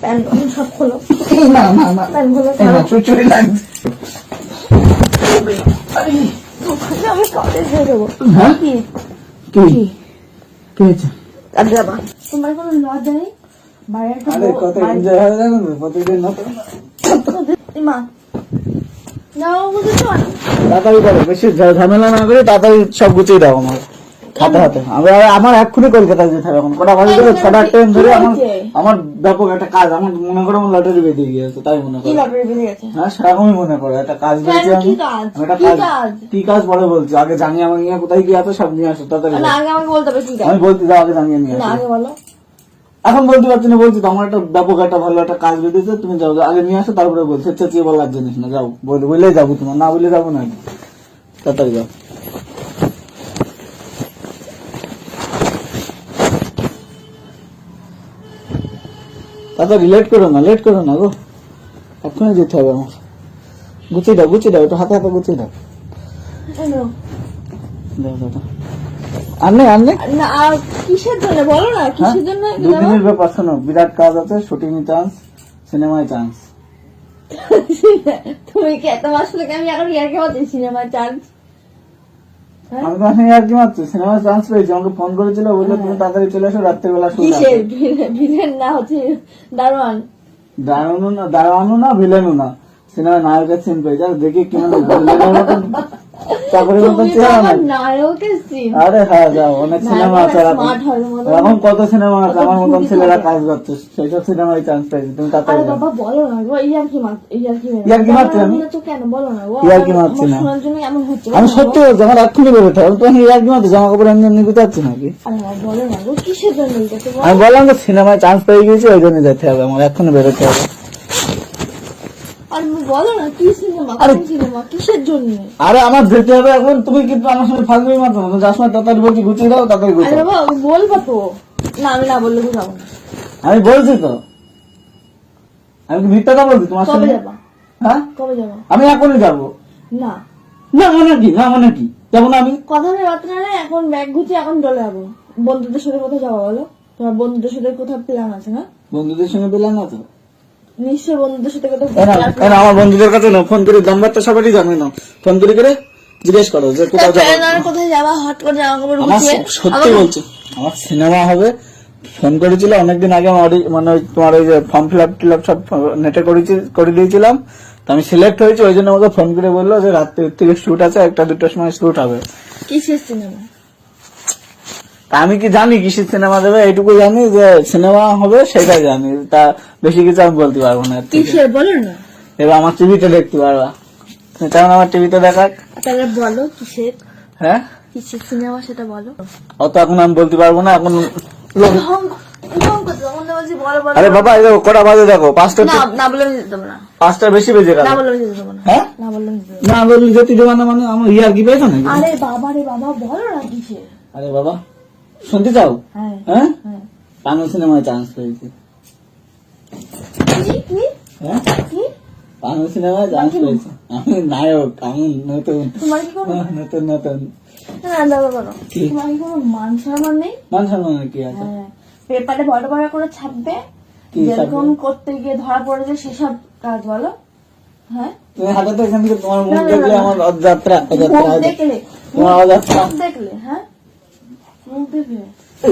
Pant সব খোলো। না না না প্যান্ট খোলো, চুরি লাগছে। আমি কলেজ হয়ে যাবো। হ্যাঁ কি কি কি হয়েছে? যাবা? তোমার কোনো লজ্জা নেই? বাইরে একটা আরে কত এনজয় হয় জানো তো, প্রতিদিন নতুন মা যাও বুঝেছো? তাড়াতাড়ি করো, বেশি ঝামেলা না করে তাড়াতাড়ি সব গুছিয়ে দাও আমার হাতে হাতে। আমার এক্ষুনি কলকাতা যেতে হবে। এখন কটা বাজে ধরে 6-8 ধরে আমার ব্যাপক একটা কাজ। আমার মনে করো আমার লটারি বেঁধে গিয়েছে, তাই মনে করো। হ্যাঁ সেরকমই মনে করো, একটা কাজ পেয়েছি আমি। একটা কাজ, কি কাজ পরে বলছি, আগে জানিয়ে আমাকে নিয়ে কোথায় গিয়ে আছে সব নিয়ে আসো তাড়াতাড়ি। আমি বলতে যাও, আগে জানিয়ে নিয়ে আসো। এখন বলতে পারছি না, বলছি তো আমার একটা ব্যাপক একটা ভালো একটা কাজ বেঁধেছে, তুমি যাও আগে নিয়ে আসো, তারপরে বলছি। চেঁচিয়ে বলার জিনিস না, যাও বলে যাবো তোমার, না বলে যাবো না, তাড়াতাড়ি যাও। তাড়াতাড়ি লেট করো না গো, এক্ষুনি যেতে হবে আমার। গুছিয়ে দাও একটু হাতে হাতে গুছিয়ে দাও। আনলে না কিসের জন্য বলো না, কিসের জন্য? দুদিনের ব্যাপার, শোনো, বিরাট কাজ আছে, শুটিং এ চান্স, সিনেমায় চান্স। তুমি কি এত মাস থেকে আমি এখন ইয়ার কেমন সিনেমায় চান্স? আমি তো এখন আর কি মাত্র সিনেমায় চান্স পেয়েছি। আমাকে ফোন করেছিল, বললো তুমি তাড়াতাড়ি চলে এসো, রাত্রেবেলা শুট আছে। কিসের ভিলেন না হচ্ছে দারোয়ান? দারোয়ানও না ভিলেনও না, সিনেমায় নায়কের সিন পেয়েছে। আর দেখি কেমন ভিলেনের মতন চাকরির মতন চেহারা না। নায়কের সিন? আরে হ্যাঁ যাও, অনেক সিনেমা আছে এখন কত সিনেমা আছে আমার মতন ছেলেরা কাজ করছে, সেইসব সিনেমায় চান্স পেয়েছি। তুমি তাড়াতাড়ি যাও। বাবা বলো না গো, ইয়ার কি মারছি আমি? তো কেন বলো না গো, ইয়ার কি মারছি না, শোনার জন্য এমন হচ্ছে? আমি সত্যি বলছি, আমার এক্ষুনি বেরোতে হবে। তুমি ইয়ার কি মারছি? জামা কাপড় এমনি এমনি গুছাচ্ছি নাকি? বলো না গো, কিসের জন্য? আমি বললাম তো সিনেমায় চান্স পেয়ে গেছি, ওই জন্য যেতে হবে আমার, এক্ষুনি বেরোতে হবে। বলো না কি সিনেমা, সিনেমা কিসের জন্য? আরে আমার যেতে হবে এখন, তুমি কিন্তু আমার সঙ্গে ফাঁকবি মাত্র না, যার সময় তাড়াতাড়ি বলছি গুছিয়ে দাও, তাড়াতাড়ি গুছিয়ে দাও। বাবা বলবা তো, না আমি না বললে বুঝাবো না। আমি বলছি তো, আমি কি মিথ্যাটা বলছি তোমার কবে সঙ্গে? যাবা? হ্যাঁ কবে যাবা? আমি এখনই যাবো। না না মানে কি যাবো না আমি? কথা বার্তা নেই, এখন ব্যাগ গুছিয়ে এখন চলে যাবো। বন্ধুদের সাথে কোথাও যাবো বলো? তোমার বন্ধুদের সাথে কোথাও প্ল্যান আছে না? বন্ধুদের সঙ্গে পেলাম না তো, নিশ্চয় বন্ধুদের সাথে কোথাও আমার বন্ধুদের কাছে না ফোন করে, নাম্বারটা সবারই জানে না, ফোন করে জিজ্ঞেস করো যে কোথাও যাবো। কোথায় যাবা হট করে জামা কাপড় আমার গুছিয়ে? সত্যি বলছি, আমার সিনেমা হবে। ফোন করেছিল অনেকদিন আগে, মানে তোমার ওই যে ফর্ম ফিল আপ সব নেটে করে দিয়েছিলাম, তো আমি সিলেক্ট হয়েছি। ওই জন্য আমাকে ফোন করে বললো যে রাত্রে থেকে শুট আছে, 1-2টার সময় শুট হবে। কিসের সিনেমা? আমি কি জানি কিসের সিনেমা দেবে? এইটুকু জানি যে সিনেমা হবে, সেটাই জানি। তা বেশি কিছু আমি বলতে পারবো না। কিসের বলো না? এবার আমার টিভিতে দেখতে পারবা, তেমন আমার টিভিতে দেখাক। তাহলে বলো কিসের? হ্যাঁ কিসের সিনেমা সেটা বলো। অত এখন আমি বলতে পারবো না এখন। আরে আরে বাবা এই দেখো কটা বাজে, দেখো 5টা। না বলে যেতে দেবো না। 5টা বেশি বেজে গেল। না বলে যেতে দেবো না। হ্যাঁ না বলে যেতে দেবো না বললি যেতে দেবো না, মানে আমার ইয়ার কি পেয়েছো নাকি? আরে বাবা বলো না কিসের? আরে বাবা শুনতে চাও? হ্যাঁ হ্যাঁ হ্যাঁ। বাংলা সিনেমায় চান্স পেয়েছি। হ্যাঁ বাংলা সিনেমায় চান্স পেয়েছি, আমি নায়ক, আমি নতুন। তোমার কি কোনো নতুন না দাদা বলো, তোমার কি কোনো মান সম্মান নেই? মান সম্মানের কি আছে? হ্যাঁ, পেপারে বড় বড় করে ছাপবে, কি যেরকম করতে গিয়ে ধরা পড়ে যায় সেসব কাজ বলো। হ্যাঁ তুমি হাঁটাতে এখান থেকে তোমার মুখ দেখলে আমার অযাত্রা দেখলে তোমার অযাত্রা দেখলে হ্যাঁ মুখ দেখলে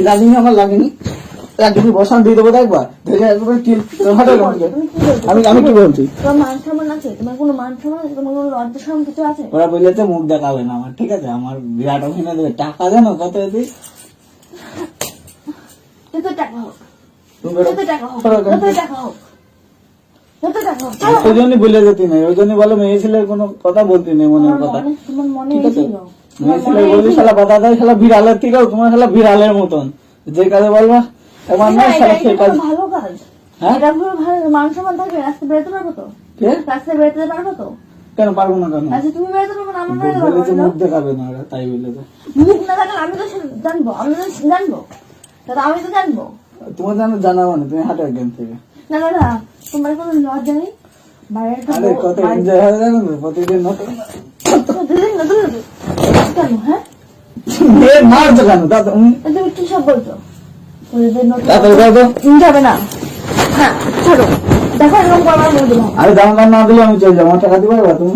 লাগেনি, আমার লাগেনি। তুমি বসান দিয়ে দেবো দেখবা, আমি কি বলছি? তোমার মান সম্মান আছে? তোমার কোনো মান সম্মান আছে? তোমার কোনো লজ্জা শরম কিছু আছে? ওরা বলেছে মুখ দেখাবে না আমার, ঠিক আছে? আমার বিরাট অভিনয় দেবে, টাকা জানো কত দিই? যত টাকা হোক, তুমি যত টাকা হোক, যত টাকা হোক, যত টাকা হোক। ওই জন্যই বলে যেতে নেই, ওই জন্যই বলো মেয়ে ছেলের কোনো কথা বলতে নেই, মনের কথা। তোমার মনে ঠিক আছে? হয়েছিল মেয়ে ছেলে বলবি শালা কথা দেয়, শালা বিড়ালের থেকেও তোমার শালা বিড়ালের মতন, যে কাজে বলবা এবার না শালা সেই কাজ। ভালো কাজ, হ্যাঁ এটা পুরো ভালো মান সম্মান থাকবে। রাস্তায় বেরোতে পারবো তো? রাস্তায় বেরোতে পারবো তো? কেন পারবো না? কেন আচ্ছা তুমি বেরোতে পারবো না, আমরা বেরোতে বলেছে পারবো মুখ দেখাবে না ওরা, তাই বলেছে। মুখ না থাকলে আমি তো জানবো, আমি তো জানবো, দাদা আমি তো জানবো। তোমার জানাবো না, তুমি হাঁটো একদিন থেকে। না দাদা তোমার কোনো লজ্জা নেই? বাইরে আরে কত এনজয় হয় জানো তো, প্রতিদিন নতুন। কেন? হ্যাঁ মারছো কেন? তুমি কি সব বলছো? তাড়াতাড়ি যাবে না, হ্যাঁ ছাড়ো, দেখো এরকম করবার বলে দিলাম। আরে জামা কাপড় না দিলে আমি চলে যাবো, আমার টাকা দিতে পারবা তুমি?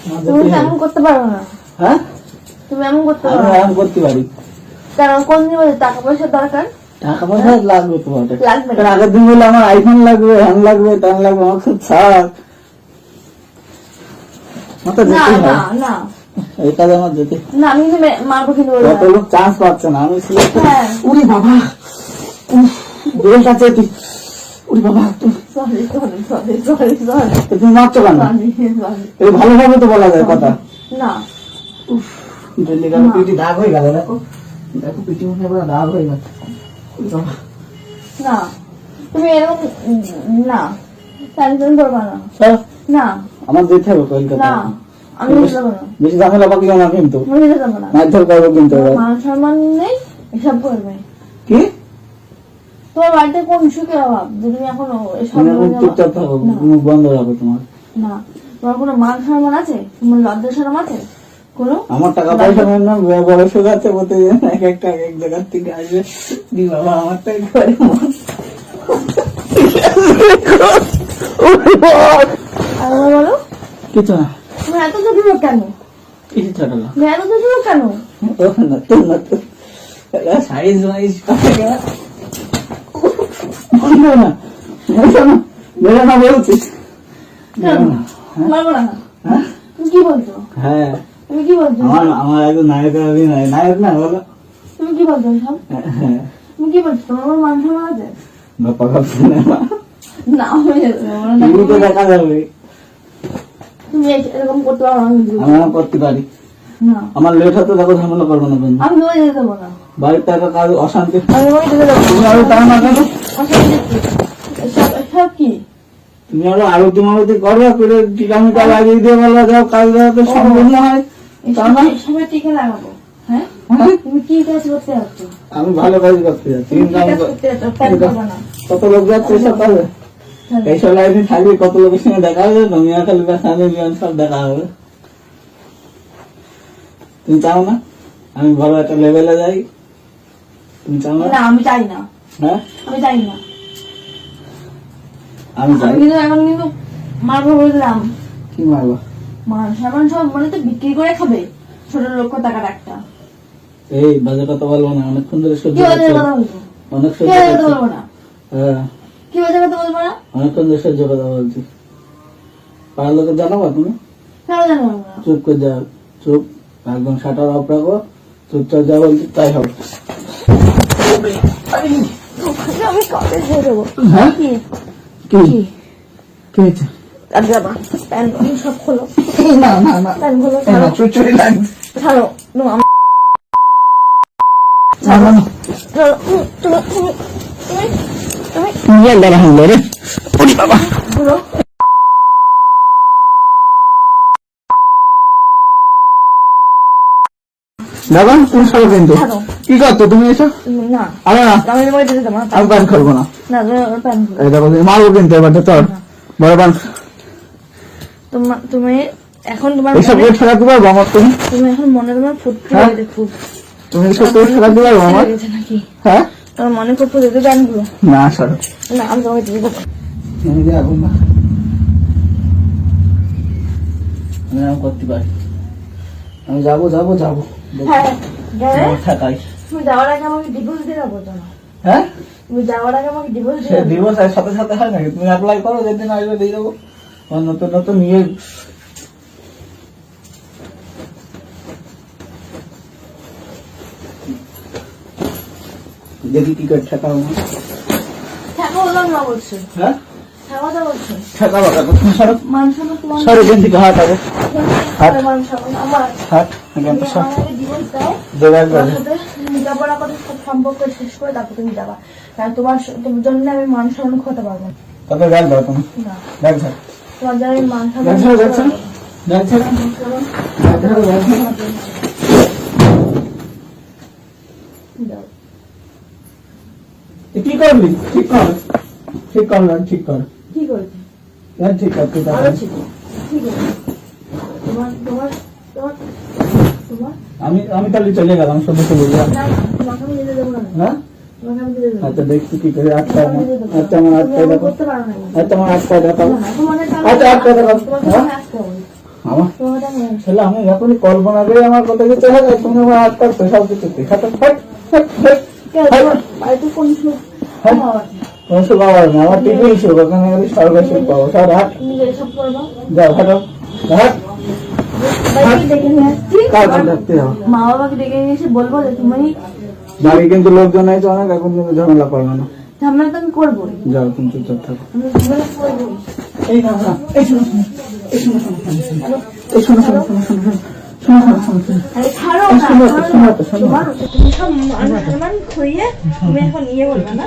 আমার তুমি যেতেই তো হবে। এমন করতে পারো না, হ্যাঁ তুমি এমন করতে আমি পারো না। আরাম করতে পারি। কারণ কোন দিন বলে টাকা পয়সার দরকার টাকা পয়সা লাগবে তোমার, লাগবে না। কারণ আগের দিন বলে আমার আইফোন লাগবে, হ্যান লাগবে, ত্যান লাগবে, আমার খুব ছাড় আমার তো না যেতেই না হবে। না এই কাজে আমার যেতে, না, আমি কিন্তু মারবো কিন্তু বলে কত লোক চান্স পাচ্ছে না, আমি select করি। হ্যাঁ। উরি বাবা, বেশ আছে তুই, উরি বাবা sorry sorry sorry sorry sorry তুমি মারছো কেন? সরি এই ভালোভাবে তো বলা যায় কথা। না ডেলি গেল পিটি দাগ হয়ে গেল, দেখো দেখো পিটি মনে হয় দাগ হয়ে গেল। উরি বাবা, না তুমি এরকম না টেনশন করবা না। চলো, না আমার যেতে হবে কলকাতা। না আমি যেতে যাবো না, বেশি ঝামেলা পাকি না কিন্তু, আমি যেতে যাবো না। মারধর করবো কিন্তু এবার। মান সম্মান নেই, এসব করবে। কি তোমার বাড়িতে কোন সুখের অভাব যে তুমি এখন এসব তুমি এখন করবে না? চুপচাপ থাকো, না। মুখ বন্ধ রাখো তোমার। না তোমার কোনো মান সম্মান আছে, তোমার লজ্জা শরম আছে কোনো? আমার টাকা পয়সা মেন না, বড় সুখ আছে বলতে এক একটা এক জায়গার থেকে আসবে। দি বাবা আমার টাকা করে আর আমার বলো কিছু না, তুমি এত চোখে লোক কেন? কিছু ছোট না, তুমি এত চোখে লোক কেন? নতুন নতুন সাইজ ওয়াইজ বলবো না, বলবো না, বেরো না বলছিস, বেরো না। মারবো না। হ্যাঁ তুমি কি বলছো? হ্যাঁ, তুমি কি বলছো? আমার একজন নায়কের অভিনয়, নায়ক না বলো। তুমি কি বলছো সব? হ্যাঁ, তুমি কি বলছো? তোমার কোনো মান সম্মান আছে? গপ্পা গপ সিনেমা না আমি যেতে যাবো না। টিভিতে দেখা যাবে, তুমি এরকম করতে পারো না কিন্তু। আমরা করতে পারি। না আমার লেট হতে দেখো, ঝামেলা করবো না কিন্তু। আমি তোমায় যেতে দেবো না। বাড়ির টাকা কাজ অশান্তি, আমি তোমায় যেতে দেবো তুমি না। আরো তার না কেন? অশান্তি কি? এসব কি? তুমি আরো আরতি মারতি করো, করে কিলোমিটার লাগিয়ে দিয়ে বলো যাও কাজ দেওয়াতে সম্পূর্ণ হয়, তা না? এসবের টিকে লাগাবো? হ্যাঁ হ্যাঁ? তুমি কি কাজ করতে যাচ্ছ? আমি ভালো কাজ করতে যাচ্ছি, তুমি কি ইনকাম কাজ করতে যাচ্ছ? প্যান করবো না। কত লোক যাচ্ছে এসব কাজে, এইসব লাইনে থাকবে, কত লোকের সঙ্গে দেখা হবে, তুমি খালি বেসানি বিয়ান সব দেখা হবে। তুমি চাও না আমি ভালো একটা লেভেলে যাই? তুমি চাও না? না আমি চাই না, হ্যাঁ আমি চাই না। আমি চাই। আমি কিন্তু এখন কিন্তু মারবো বললাম। কি মারবা? মান সম্মান সব মানে তো বিক্রি করে খাবে, ছোট লোক টাকার একটা। এই বাজে কথা বলবো না, অনেকক্ষণ ধরে সহ্য কি বাজে করছি, কথা বলবো? অনেক কি সহ্য বাজে কথা করছি। বলবো না? হ্যাঁ, কি বাজে কথা বলবো না? অনেকক্ষণ ধরে সহ্য কথা বলছি। পাড়ার লোকের জানাবা তুমি? কেন জানো না? চুপ করে যাও, চুপ, একদম শাটার অফ রাখো, চুপচাপ যা বলছি তাই হবে। আমি কবে ছেড়ে দেবো? হ্যাঁ কি কি কি? কি হয়েছে? আর যাবা প্যান সব খোলো, না না না, প্যান খোলো, এই না, ছাড়ো চুচুরি লাগছে। ছাড়ো। নো, আমি না না না, ছাড়ো। তুমি তুমি তুমি তুমি তুমি একবার হামলে রে, ওরে বাবা। খোলো। দেখো তুমি সরো কিন্তু, ছাড়ো। কি করছো তুমি এসো? না আরে না, আমি তোমাকে যেতে দেবো না। আমি প্যান খাবো না। না তুমি প্যান খোলো। এই দেখো মারবো কিন্তু এবার, চল বড় পান। তুমি এখন তোমার এইসব মনে- করে ঠেকাতে পারবো আমার তুমি? তুমি এখন মনে তোমার ফুটতে হ্যাঁ? লাগে খুব। তুমি এইসব করে ঠেকাতে পারবো আমার? লেগেছে নাকি? হ্যাঁ তোমার মনে খুব ফুটে প্যানগুলো। না সরো, না আমি তোমাকে দিয়ে দেবো। আমি যাবো না, আমি এরকম করতে পারি, আমি যাবো যাবো যাবো, হ্যাঁ গেলে আমার ঠেকাই। তুমি যাওয়ার আগে আমাকে ডিভোর্স দিয়ে দেবো তো না? হ্যাঁ তুমি যাওয়ার আগে আমাকে ডিভোর্স সে দিয়ে দেবো। দিবস সাথে সাথে হয় নাকি? তুমি অ্যাপ্লাই করো, যেদিন আসবে দিয়ে দেবো। আমার নতুন নতুন ইয়ে দেখি কি করে ঠেকাবো। ঠেকা বললাম না বলছে, হ্যাঁ ঠেকাটা বলছে। ঠেকাবো কেন? তুমি সরো, মান সম্মান তোমার সরো এখান থেকে, হাট আগে হাট মান সম্মান আমার। হাট এখান থেকে সর, আমাকে ডিভোর্স দাও, দেবে একবার। তোমার সাথে লেখাপড়া করে সব সম্পর্ক শেষ করে তারপর তুমি যাবা। কারণ তোমার জন্য আমি মান সম্মান খোয়াতে পারবো না। তবে ব্যাগ দাও তুমি, না ব্যাগ ছাড়, তোমার জন্য আমি মান সম্মান ব্যাগ ছাড়ো, ব্যাগ ছাড়ো, ব্যাগ ছাড়ো, ব্যাগ ছাড়ো, ব্যাগ ছাড়ো। দাও। এ কি করবি? ঠিক কর, ঠিক কর, ব্যাগ ঠিক কর, কি করেছে? ব্যাগ ঠিক কর, তুই ভালো তাড়াতাড়ি। ছিল। কি করেছে? তোমার তোমার তোমার তোমার আমি তাহলে চলে গেলাম, সবাইকে বললাম। না, তোমাকে আমি যেতে দেবো না। হ্যাঁ তোমাকে আমি দিয়ে দেবো। আচ্ছা দেখছি কি করে আটটা আমি দিয়ে দেবো। আচ্টা আমার তুমি আটটা এমন দেখো করতে পারো না। আচ্ছা আমার আটটা দেখাও না, তোমাকে তো আচ্ছা আমি- আটটা দেখাও তোমাকে হ্যাঁ? আমি আসতে হবে। আমার তোমাকে তো আমি আসতে ছেলে আমি এখনই কল্পনা করে আমার কথা কিছু হবে তুমি আমার হাত পাচ্ছ সব কিছু খাতা ফাট ফাট ফাট কেন, তোমার বাড়িতে কোন সুখ? হ্যাঁ? বাবা, কোনো সুখ পাবো না আমার টিভিই সুখ ওখানে গেলে সরকার সুখ পাবো সব হাট তুমি যে এসব করবা, যাও হাটো হাট বাড়িতে ডেকে নিয়ে আসছি। কার কাছে থাকতে যাও মা বাবাকে ডেকে নিয়ে এসে বলবো যে তুমি বাড়ি কিন্তু লোকজন আছে অনেক এখন কিন্তু ঝামেলা করবে না ঝামেলা তো আমি করবোই। যাও তুমি চুপচাপ থাকো আমি ঝামেলা করবোই। এই না না এই শোনো শোনো এই শোনো শোনো এই শোনো শোনো শোনো শোনো শোনো আরে ছাড়ো এই না, শোনো তো, ছাড়ো শোনো না। তো, শোনো। তোমার তুমি সব মান সম্মান খুইয়ে তুমি এখন ইয়ে বলবে না।